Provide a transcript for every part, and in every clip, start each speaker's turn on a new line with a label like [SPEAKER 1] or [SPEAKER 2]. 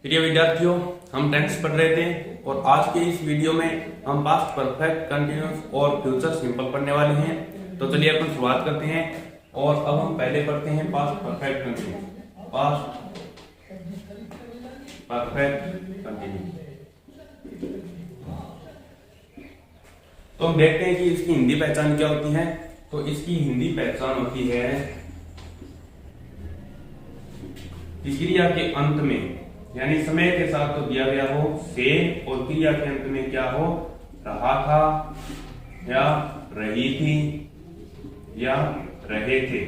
[SPEAKER 1] प्रिय विद्यार्थियों, हम टेंस पढ़ रहे थे और आज के इस वीडियो में हम पास्ट परफेक्ट, कंटिन्यूस और फ्यूचर सिंपल पढ़ने वाले हैं। तो चलिए अपन शुरुआत करते हैं और अब हम पहले पढ़ते हैं past perfect continuous. Past perfect continuous. तो हम देखते हैं कि इसकी हिंदी पहचान क्या होती है। तो इसकी हिंदी पहचान होती है कि क्रिया के अंत में यानी समय के साथ तो दिया गया हो से और क्रिया के अंत में क्या हो, रहा था या रही थी या रहे थे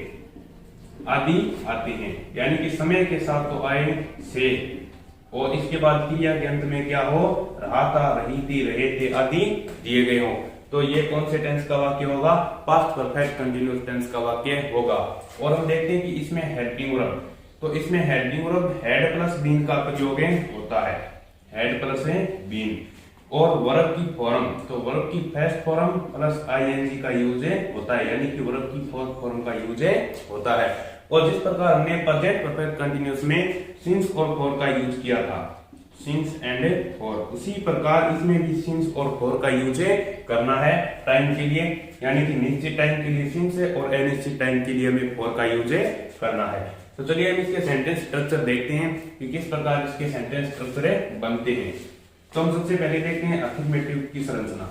[SPEAKER 1] आदि आते हैं। यानी कि समय के साथ तो आए से और इसके बाद क्रिया के अंत में क्या हो, रहा था, रही थी, रहे थे आदि दिए गए हो। तो ये कौन से टेंस का वाक्य होगा? पास्ट परफेक्ट कंटिन्यूअस टेंस का वाक्य होगा। और हम देखते हैं कि इसमें हेल्पिंग वर्ब, तो इसमें helping verb had plus been का प्रयोग होता है। Had plus been. और वर्ब की फॉर्म, तो वर्ब की फर्स्ट फॉर्म प्लस आईएनजी का यूज होता है, यानी कि वर्ब की फोर्थ फॉर्म का यूज होता है। और जिस प्रकार हमने प्रेजेंट परफेक्ट कंटिन्यूअस में सिंस और फॉर का यूज किया था, सिंस एंड फॉर, उसी प्रकार इसमें भी सिंस और फॉर का यूज करना है टाइम के लिए, यानी कि निश्चित टाइम के लिए सिंस और अनिश्चित टाइम के लिए हमें फॉर का यूज करना है। तो चलिए हम इसके सेंटेंस स्ट्रक्चर देखते हैं कि किस प्रकार इसके सेंटेंस स्ट्रक्चर बनते हैं। तो हम सबसे पहले देखते हैं अफर्मेटिव की संरचना।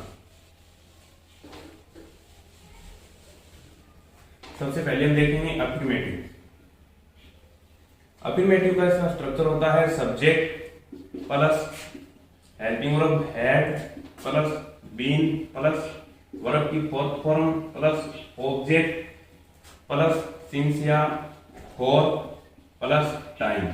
[SPEAKER 1] सबसे पहले हम देखेंगे अफर्मेटिव। अफर्मेटिव का इसका स्ट्रक्चर होता है subject plus helping verb had plus been plus verb की fourth form plus object plus since या फॉर प्लस टाइम।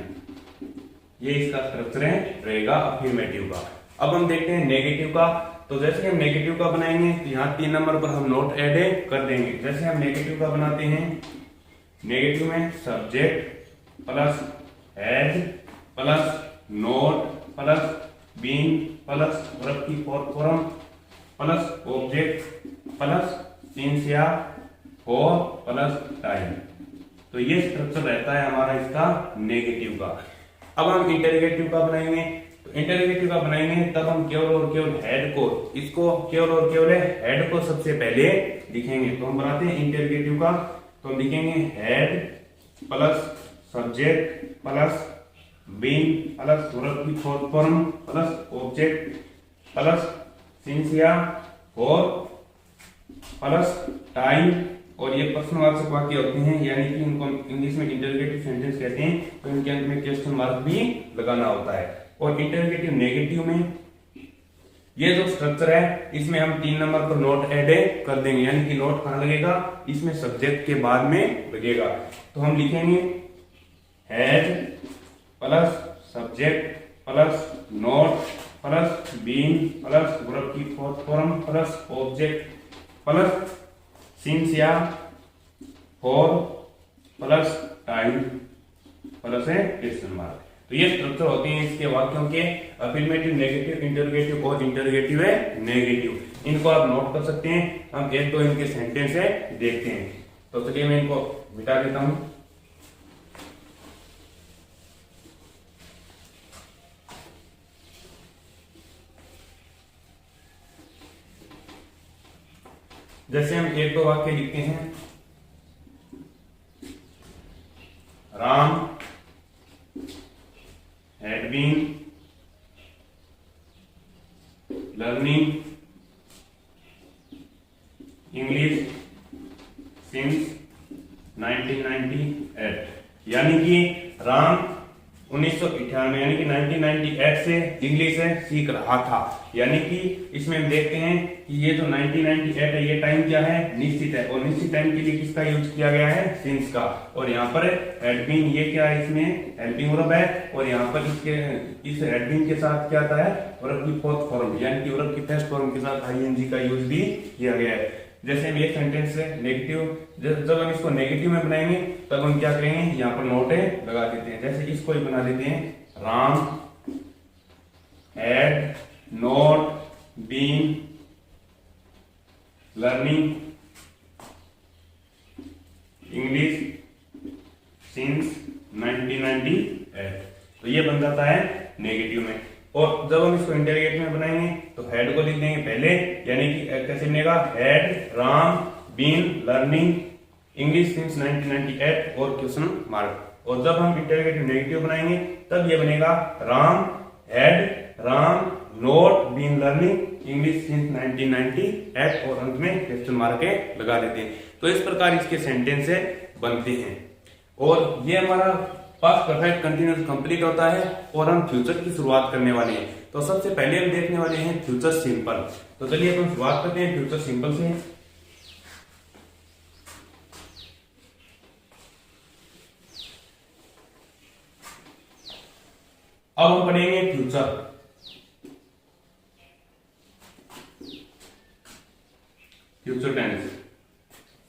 [SPEAKER 1] ये इसका स्ट्रक्चर रहेगा अफर्मेटिव का। अब हम देखते हैं नेगेटिव का। तो जैसे हम नेगेटिव का बनाएंगे तो यहाँ 3 नंबर पर हम नोट ऐड कर देंगे। जैसे हम नेगेटिव का बनाते हैं, नेगेटिव में subject plus had plus not plus been plus verb की fourth form plus object plus since या फॉर प्लस टाइम। तो ये स्ट्रक्चर रहता है हमारा इसका नेगेटिव का। अब हम इंटरोगेटिव का बनाएंगे। तो इंटरोगेटिव का बनाएंगे तब हम केवल और केवल हेड को, इसको केवल और केवल हेड को सबसे पहले लिखेंगे। तो हम बनाते हैं इंटरोगेटिव का, तो हम लिखेंगे had plus subject plus been plus verb की fourth form plus object plus since या फॉर प्लस टाइम। और ये प्रश्नवाचक वाक्य होते हैं, यानी कि इनको इंग्लिश में इंटरोगेटिव सेंटेंस कहते हैं। तो इनके अंत में क्वेश्चन मार्क भी लगाना होता है। और इंटरोगेटिव नेगेटिव में ये जो स्ट्रक्चर है इसमें हम 3 नंबर पर नोट ऐड कर देंगे, यानी कि नोट कहां लगेगा, इसमें सब्जेक्ट के बाद में लगेगा। तो हम लिखेंगे had plus subject plus not plus been plus verb की fourth form plus object plus since या for plus time plus question mark. तो ये स्ट्रक्चर होते हैं इसके वाक्यों के, अफर्मेटिव, नेगेटिव, इंटरोगेटिव और इंटरोगेटिव नेगेटिव। इनको आप नोट कर सकते हैं। हम एक दो इनके सेंटेंस देखते हैं। तो चलिए मैं इनको मिटा देता हूं। जैसे हम एक दो वाक्य लिखते हैं, Ram had been learning English since 1998। यानी कि राम 1998 यानी कि 1998 से इंग्लिश सीख रहा था। यानी कि इसमें हम देखते हैं कि ये जो 1998 है ये टाइम क्या है, निश्चित है। और निश्चित टाइम के लिए किसका यूज किया गया है, सिंस का। और यहाँ पर हैड बीन, ये क्या है, इसमें हेल्पिंग वर्ब है। और यहाँ पर इस हैड बीन के साथ क्या आता है, वर्ब की फोर्थ फॉर्म, यानी कि वर्ब की फर्स्ट फॉर्म के साथ आईएनजी का यूज भी किया गया है। जैसे हम ये सेंटेंस है नेगेटिव, जब हम इसको नेगेटिव में बनाएंगे तब हम क्या करेंगे, यहाँ पर नोट लगा देते हैं। जैसे इसको ही बना देते हैं, Ram had not been learning English since 1998। तो ये बन जाता है नेगेटिव में। और जब हम इसको इंटरोगेटिव में बनाएंगे तो हेड को लिख देंगे पहले, यानी कि कैसे बनेगा, had Ram been learning English since 1998 और क्वेश्चन मार्क। और जब हम इंटरोगेटिव नेगेटिव बनाएंगे तब ये बनेगा Ram had Ram not been learning English since 1998 और अंत में क्वेश्चन मार्क लगा देते हैं। तो इस प्रकार इसके सेंटेंस बनते हैं। और ये हमारा पास्ट परफेक्ट कंटिन्यूअस कंप्लीट होता है और हम फ्यूचर की शुरुआत करने वाले हैं। तो सबसे पहले हम देखने वाले हैं फ्यूचर सिंपल। तो चलिए हम शुरुआत करते हैं फ्यूचर सिंपल से। अब हम पढ़ेंगे फ्यूचर टेंस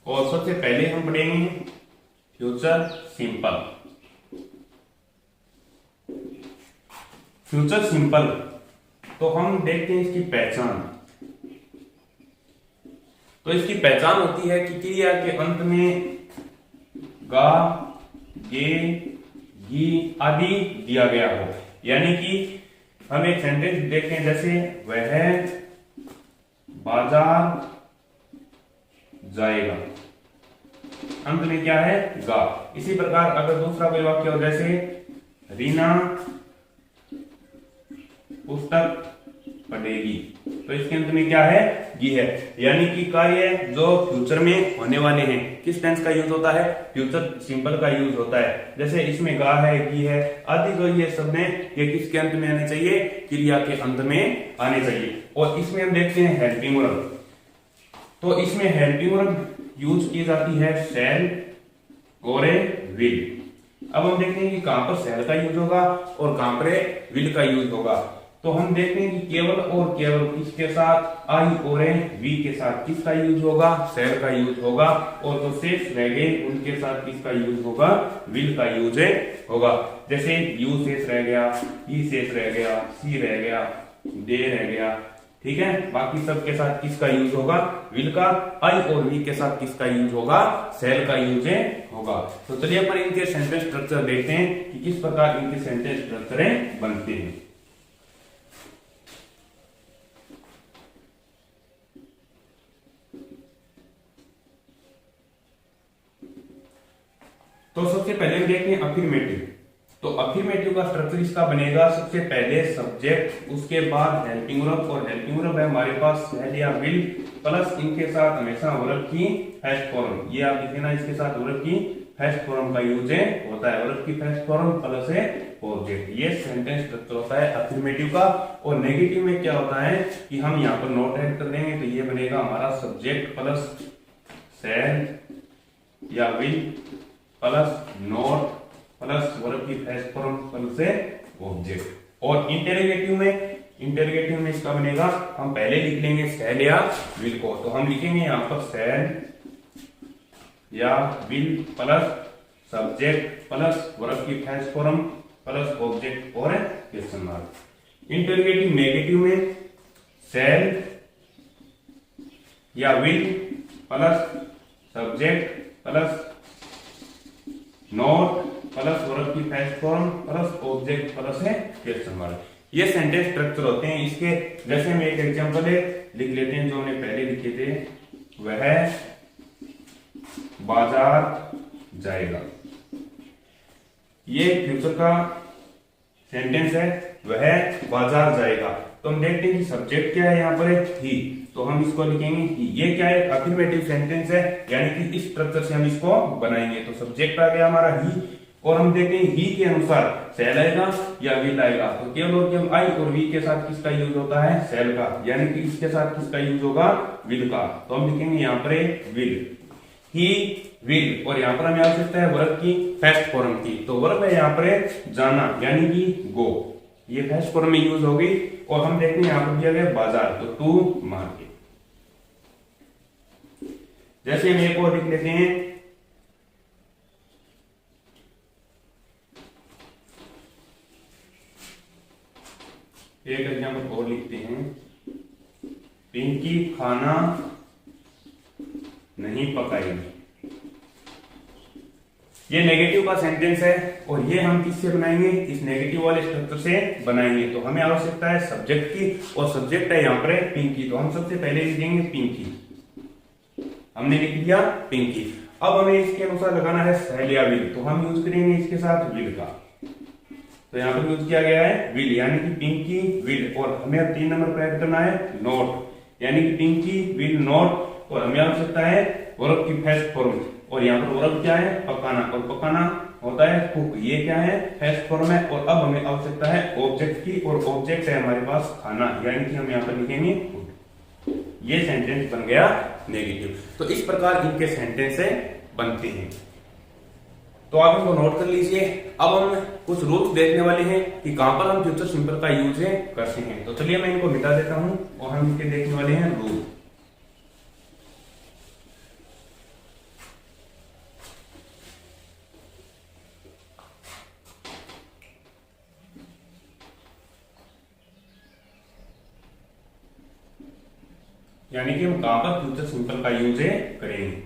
[SPEAKER 1] और सबसे पहले हम पढ़ेंगे फ्यूचर सिंपल। फ्यूचर सिंपल तो हम देखते हैं इसकी पहचान। तो इसकी पहचान होती है कि क्रिया के अंत में गा गे गी आदि दिया गया हो। यानी कि हम एक सेंटेंस देखते हैं, जैसे वह बाजार जाएगा, अंत में क्या है, गा। इसी प्रकार अगर दूसरा कोई वाक्य हो, जैसे रीना पुस्तक पढ़ेगी, तो इसके अंत में क्या है, गी है। यानी कि कार्य जो फ्यूचर में होने वाले हैं, किस टेंस का यूज होता है, फ्यूचर सिंपल का यूज होता है। जैसे इसमें गा है, गी है आदि जो ये शब्द हैं, ये किसके अंत में आने चाहिए, क्रिया के अंत में आने चाहिए। और इसमें हम देखते हैं हेल्पिंग वर्ब। तो इसमें हेल्पिंग वर्ब यूज की जाती है शैल और विल। अब हम देखते हैं कि कहां पर शैल का यूज होगा और कहां पर विल का यूज होगा। तो हम देखते हैं कि केवल और केवल किसके साथ, आई और वी के साथ किसका यूज होगा, शैल का यूज होगा। और जो शेष रह गए उनके साथ किसका यूज होगा, विल का यूज होगा। जैसे यू शेष रह गया, ई शेष रह गया, सी रह गया, दे रह गया, ठीक है। बाकी सब के साथ किसका यूज होगा, विल का। आई और वी के साथ किसका यूज होगा, शैल का यूज होगा। तो चलिए अपन इनके सेंटेंस स्ट्रक्चर देखते हैं कि किस प्रकार इनके सेंटेंस स्ट्रक्चर बनते हैं। तो सबसे पहले हम देखते हैं अफर्मेटिव। तो अफर्मेटिव का स्ट्रक्चर इसका बनेगा, सबसे पहले सब्जेक्ट, उसके बाद हेल्पिंग वर्ब। और हेल्पिंग वर्ब है हमारे पास शैल या विल प्लस इनके साथ हमेशा वर्ब की फर्स्ट फॉर्म। ये आप लिखे ना, इसके साथ वर्ब की फर्स्ट फॉर्म का यूज होता है, वर्ब की फर्स्ट फॉर्म प्लस ऑब्जेक्ट। ये सेंटेंस स्ट्रक्चर होता है अफर्मेटिव का। और नेगेटिव में क्या होता है कि हम यहाँ पर नोट ऐड कर देंगे, तो ये बनेगा हमारा सब्जेक्ट प्लस शैल या will plus not plus verb की फर्स्ट फॉर्म प्लस ऑब्जेक्ट। और इंटरोगेटिव में इसका बनेगा, हम पहले लिख लेंगे शैल या विल को। तो हम लिखेंगे यहाँ पर शैल या will plus subject plus verb की फर्स्ट फॉर्म प्लस ऑब्जेक्ट और क्वेश्चन मार्क। इंटरोगेटिव नेगेटिव में शैल या will plus subject plus not plus verb की first form plus object plus है क्वेश्चन मार्क। ये सेंटेंस स्ट्रक्चर होते हैं इसके। जैसे हम एक एग्जांपल लिख लेते हैं जो हमने पहले लिखे थे, वह बाजार जाएगा। ये फ्यूचर का सेंटेंस है, वह बाजार जाएगा। तो हम देखते हैं कि सब्जेक्ट क्या है यहाँ पर, ही। तो हम इसको लिखेंगे ही। ये क्या है, अफर्मेटिव सेंटेंस है, यानी कि इस स्ट्रक्चर से हम इसको बनाएंगे। तो सब्जेक्ट आ गया हमारा ही, और हम देखते हैं ही के अनुसार शैल आएगा या विल आएगा। तो केवल और केवल आई और वी के साथ किसका यूज होता है, शैल का, यानी कि इसके साथ किसका यूज होगा, विल का। तो हम लिखेंगे यहाँ पर विल, ही विल। और यहाँ पर हमें आवश्यकता है वर्ब की फर्स्ट फॉर्म की। तो वर्ब है यहाँ पर जाना, यानी कि गो, ये फर्स्ट फॉर्म में यूज होगी। और हम देखते हैं यहाँ पर दिया गया बाजार, तो टू मार्केट। जैसे हम एक और लिख लेते हैं, एक एग्जाम्पल और लिखते हैं, पिंकी खाना नहीं पकाएगी। ये नेगेटिव का सेंटेंस है और ये हम किससे बनाएंगे, इस नेगेटिव वाले स्ट्रक्चर से बनाएंगे। तो हमें आवश्यकता है सब्जेक्ट की और सब्जेक्ट है यहाँ पर पिंकी। तो हम सबसे पहले लिखेंगे पिंकी, हमने लिख दिया पिंकी। अब हमें इसके अनुसार लगाना है सेल या विल, तो हम यूज करेंगे इसके साथ विल का। तो यहाँ पर यूज किया गया है विल, यानी कि पिंकी विल। और हमें अब 3 नंबर पर ऐड करना है नोट, यानी कि पिंकी विल नोट। और हमें आवश्यकता है वर्ब की फर्स्ट फॉर्म, और यहाँ पर वर्ब क्या है, पकाना, और पकाना होता है कुक। ये क्या है, फर्स्ट फॉर्म है। और अब हमें आवश्यकता है ऑब्जेक्ट की, और ऑब्जेक्ट है हमारे पास खाना, यानी कि हम यहाँ पर लिखेंगे फूड। ये सेंटेंस बन गया नेगेटिव। तो इस प्रकार इनके सेंटेंस बनते हैं। तो आप इनको नोट कर लीजिए। अब हम कुछ रूल्स देखने वाले हैं कि कहां पर हम फ्यूचर सिंपल का यूज करते हैं। तो चलिए मैं इनको मिटा देता हूं और हम इनके देखने वाले हैं रूल। यानी कि हम कहां पर फ्यूचर सिंपल का यूज करेंगे।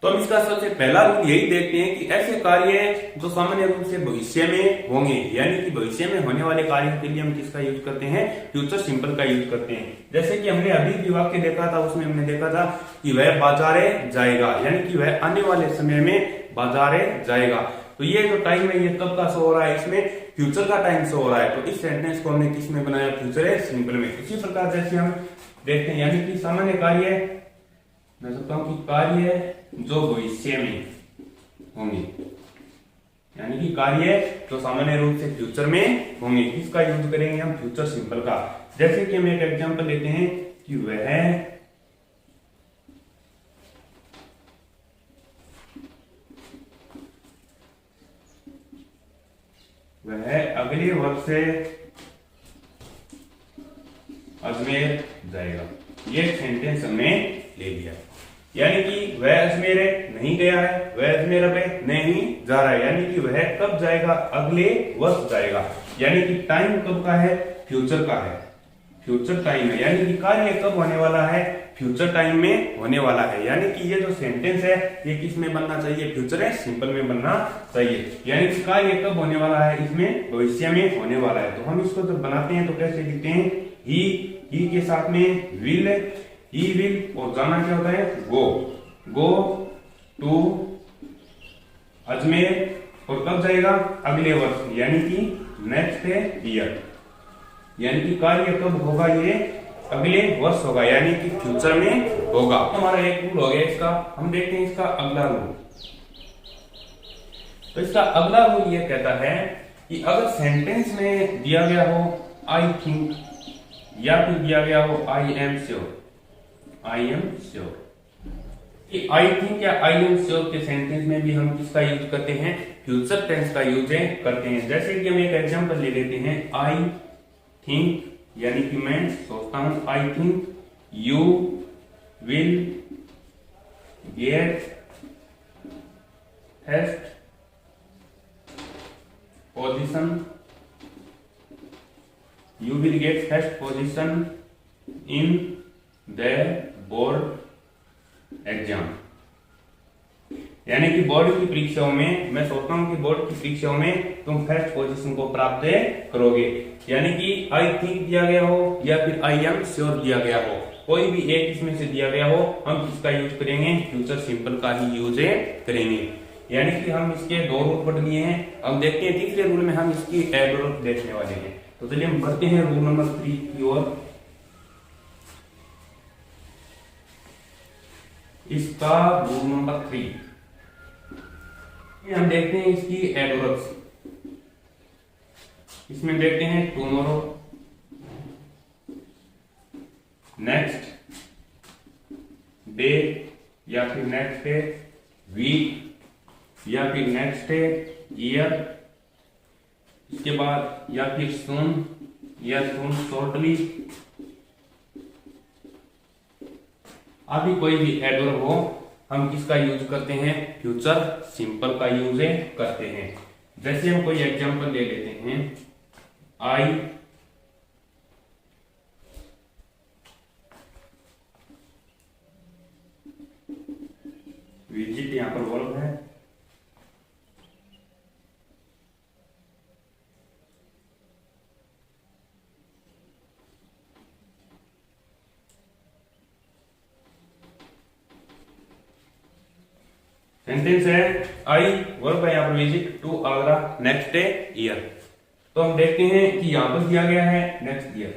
[SPEAKER 1] तो हम इसका सबसे पहला रूल यही देखते हैं कि ऐसे कार्य जो सामान्य रूप से भविष्य में होंगे, यानी कि भविष्य में होने वाले कार्यों के लिए हम किसका यूज करते हैं, फ्यूचर सिंपल का यूज करते हैं। जैसे कि हमने अभी भी वाक्य देखा था, उसमें हमने देखा था कि वह बाजारे जाएगा, यानी कि वह आने वाले समय में बाजारे जाएगा। तो ये जो टाइम है ये कब का शो हो रहा है, इसमें फ्यूचर का टाइम शो हो रहा है। तो इस सेंटेंस को हमने किस में बनाया, फ्यूचर सिंपल में। इसी प्रकार जैसे हम देखते हैं, यानी कि सामान्य कार्य, मैं सकता हूं कि कार्य जो भविष्य में होंगे, यानी कि कार्य जो सामान्य रूप से फ्यूचर में होंगे, इसका यूज करेंगे हम फ्यूचर सिंपल का। जैसे कि हम एक एग्जांपल लेते हैं कि वह अगले वर्ष से अजमेर जाएगा। ये सेंटेंस हमने ले लिया, यानी कि वह अजमेर नहीं गया है, वह अजमेर अब नहीं जा रहा है, यानी कि वह कब जाएगा, अगले वर्ष जाएगा। यानी कि टाइम कब का है, फ्यूचर का है, फ्यूचर टाइम है, यानी कि कार्य कब होने वाला है, फ्यूचर टाइम में होने वाला है। यानी कि ये जो सेंटेंस है ये किस में बनना चाहिए, फ्यूचर सिंपल में बनना चाहिए। यानी कि कार्य कब होने वाला है, इसमें भविष्य में होने वाला है। तो हम इसको जब बनाते हैं तो कैसे लिखते हैं, ही के साथ में विल, ही विल, और जाना क्या होता है, गो टू अजमेर, और कब जाएगा, अगले वर्ष, यानी कि नेक्स्ट ईयर। यानी कि कार्य कब होगा, ये अगले वर्ष होगा, यानी कि फ्यूचर में होगा। तो हमारा एक रूल हो गया इसका। हम देखते हैं इसका अगला रूल। तो इसका अगला रूल ये कहता है कि अगर सेंटेंस में दिया गया हो आई थिंक, या फिर दिया गया हो I am sure, I am sure, कि आई थिंक या आई एम श्योर के सेंटेंस में भी हम किसका यूज करते हैं, फ्यूचर टेंस का यूज करते हैं। जैसे कि हम एक एग्जांपल ले लेते हैं, आई थिंक, यानी कि मैं सोचता हूं, I think you will get first position, you will get first position in the board exam. यानी कि बोर्ड की परीक्षाओं में मैं सोचता हूं कि बोर्ड की परीक्षाओं में तुम फर्स्ट पोजीशन को प्राप्त करोगे। यानी कि आई थिंक दिया गया हो या फिर आई एम श्योर दिया गया हो, कोई भी एक इसमें से दिया गया हो, हम किसका यूज करेंगे, फ्यूचर सिंपल का ही यूज करेंगे। यानी कि हम इसके 2 रूल पढ़ लिए हैं। अब देखते हैं तीसरे रूल में हम इसकी एडवर्ब देखने वाले हैं। तो चलिए हम बढ़ते हैं रूल नंबर 3 की ओर। इसका रूल नंबर 3 हम देखते हैं इसकी एडवर्ब्स। इसमें देखते हैं टुमारो, नेक्स्ट डे, या फिर नेक्स्ट डे वीक, या फिर नेक्स्ट डे ईयर, इसके बाद या फिर सून, या सून शॉर्टली, अभी कोई भी एडवर्ब हो हम किसका यूज करते हैं, फ्यूचर सिंपल का यूज करते हैं। जैसे हम कोई एग्जांपल ले लेते हैं, आई विजिट यहाँ पर वर्ब है, सेंटेंस है आई, वर्ब है यहाँ पर visit to Agra next day year. तो हम देखते हैं कि यहाँ पर दिया गया है नेक्स्ट ईयर,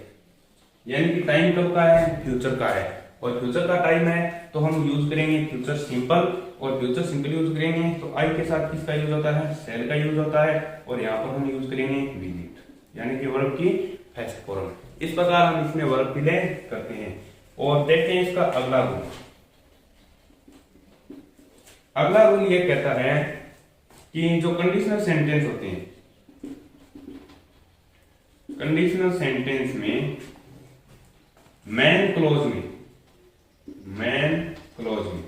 [SPEAKER 1] यानी कि टाइम कब का है, फ्यूचर का है, और फ्यूचर का टाइम है तो हम यूज करेंगे फ्यूचर सिंपल, और फ्यूचर सिंपल यूज करेंगे तो आई के साथ किसका यूज होता है, सेल का यूज होता है, और यहाँ पर हम यूज करेंगे विजिट, यानी कि वर्ब की फर्स्ट फॉर्म। इस प्रकार हम इसमें वर्ब विलय करते हैं। और देखते हैं इसका अगला रूल। अगला रूल ये कहता है कि जो कंडीशनल सेंटेंस होते हैं, कंडीशनल सेंटेंस में मैन क्लोज में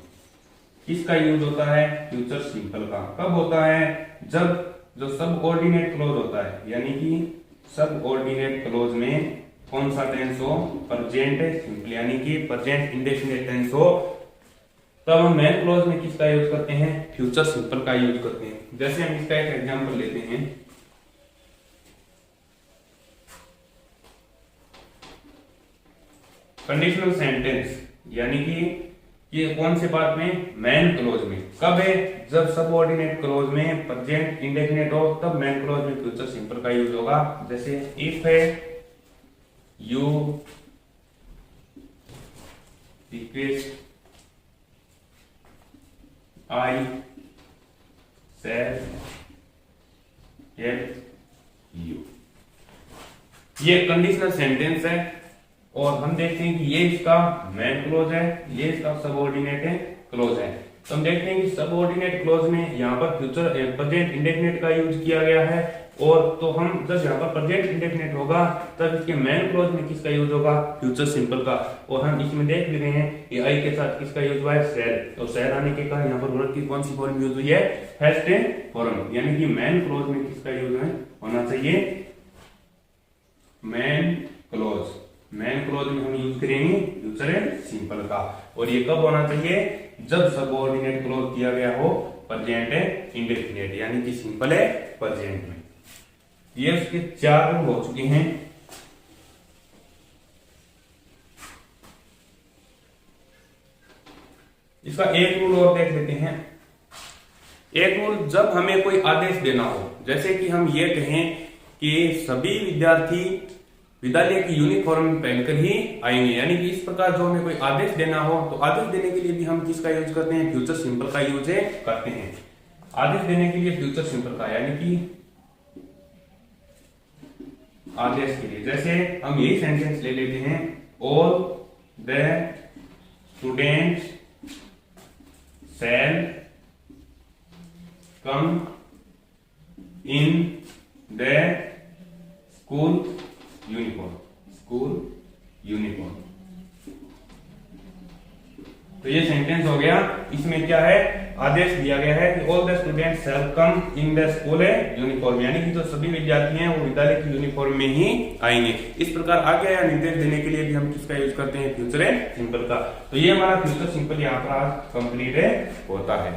[SPEAKER 1] किसका यूज होता है, फ्यूचर सिंपल का। कब होता है, जब जो सब ऑर्डिनेट क्लोज होता है, यानी कि सब ऑर्डिनेट क्लोज में कौन सा टेंस हो, प्रेजेंट सिंपल यानी कि प्रेजेंट इंडेफिनिट टेंस हो, तब हम मैन क्लोज में किसका यूज करते हैं, फ्यूचर सिंपल का यूज करते हैं। जैसे हम इसका एक एग्जांपल लेते हैं, कंडीशनल सेंटेंस, यानी कि ये कौन से पार्ट में, मैन क्लोज में। कब है, जब सबऑर्डिनेट क्लोज में प्रेजेंट इंडेफिनिट हो, तब मैन क्लोज में फ्यूचर सिंपल का यूज होगा। जैसे इफ है you request I said help you, ये कंडीशनल सेंटेंस है, और हम देखते हैं कि ये इसका मैन क्लोज है, ये इसका सबऑर्डिनेट है क्लोज है। तो हम देखते हैं कि सबऑर्डिनेट क्लोज में यहाँ पर फ्यूचर प्रेजेंट इंडेफिनिट का यूज किया गया है, और तो हम जब यहाँ पर प्रेजेंट इंडेफिनिट होगा तब इसके मैन क्लोज में किसका यूज होगा, फ्यूचर सिंपल का। और हम इसमें देख भी रहे हैं कि आई के साथ किसका यूज हुआ है, सेल। तो सेल आने के कारण यहाँ पर वर्ब की कौन सी फॉर्म यूज हुई है, फर्स्ट फॉर्म, यानी कि मैन क्लोज में किसका यूज होना चाहिए, मैन क्लोज। मैन क्लोज में हम यूज करेंगे फ्यूचर सिंपल का, और ये कब होना चाहिए, जब सबऑर्डिनेट क्लोज किया गया हो प्रेजेंट इंडेफिनिट, यानी कि सिंपल है प्रेजेंट में। ये उसके 4 रूल हो चुके हैं। इसका एक रूल और देख लेते हैं। एक रूल, जब हमें कोई आदेश देना हो, जैसे कि हम ये कहें कि सभी विद्यार्थी विद्यालय की यूनिफॉर्म पहनकर ही आएंगे, यानी कि इस प्रकार जो हमें कोई आदेश देना हो, तो आदेश देने के लिए भी हम किसका यूज करते हैं, फ्यूचर सिंपल का यूज करते हैं। आदेश देने के लिए फ्यूचर सिंपल का, यानी कि आदेश के लिए, जैसे हम यही सेंटेंस ले लेते हैं, all the students shall come in the school uniform. तो ये सेंटेंस हो गया। इसमें क्या है, आदेश दिया गया है कि all the students shall come in the school uniform, यानी कि जो सभी विद्यार्थी हैं वो विद्यालय की यूनिफॉर्म में ही आएंगे। इस प्रकार आज्ञा या निर्देश देने के लिए भी हम किसका यूज करते हैं, फ्यूचर सिंपल का। तो ये हमारा फ्यूचर सिंपल यहाँ पर आज कंप्लीट होता है।